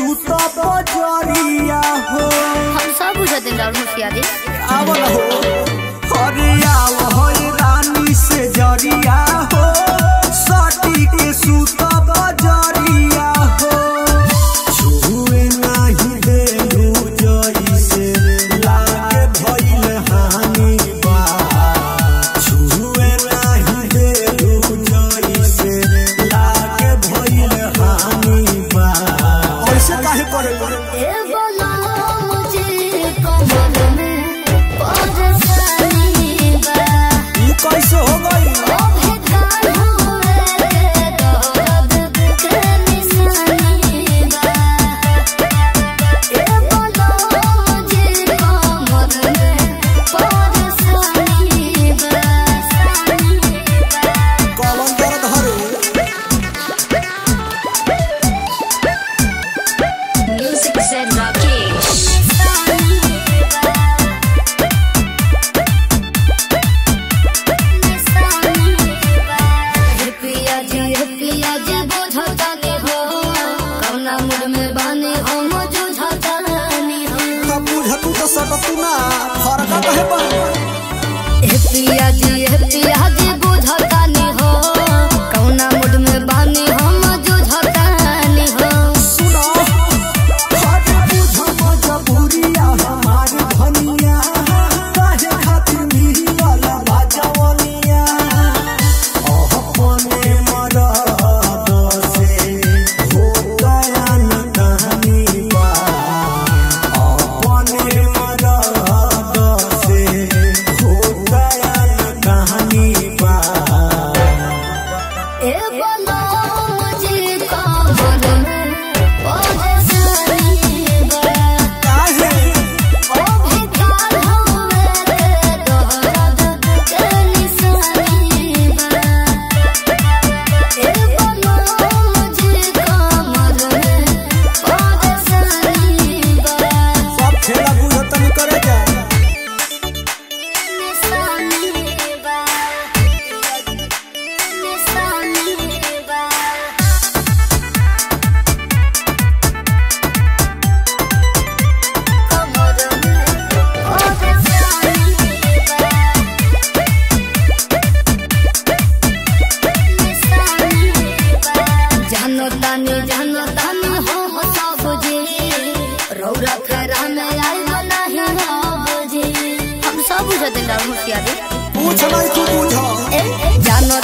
सूत बजरिया हो। हम सब बुझते हैं राहुल मुखियारी। आवल हो अरे आव हो रानी से जरिया हो सटी के सूत बजरिया हो। छुए नहीं देलू जइसे लागे भइल हानि बा। छुए नहीं देलू जइसे लागे भइल हानि बा। ऐसे काहे करे ए बोला मुझे कमल में परेशानी बा। ये कैसे हो गई? ओ भेदार हुए दर्द के निशानी बा। ए बोला मुझे कमल में परेशानी बा। कौन दर्द हरे? Music said Rakesh. पिया जी बुझता नहीं हो कौना मुड़ में बानी हो मुझुझता नहीं हो। तब बुझतू तो सकतू ना फरका कहे बन। पिया जी बुझता नहीं हो कौना मुड़ में बानी हो मुझुझता नहीं हो। सुनो हर बुझ मजबूरिया हमारी धनिया काहे खातिर मिलल बाजवनिया। अपने मरद से हो गया न कहानी बा। अपने मरद से हो गया न कहानी बा। ए बोलो मुझे कमल में परेशानी बा। काहे ओ भेदार हुए दर्द के निशानी बा। ए बोलो मुझे कमल में परेशानी बा। सब खेला बुझतन करे जा। निशानी बा। निशानी बा। जानो तानी हो सब जी रौरा फेरा में आई नहीं हो जी। हम सब बुझते हैं राहुल मुखियारी। पूछ नहीं तू बुझ। जानो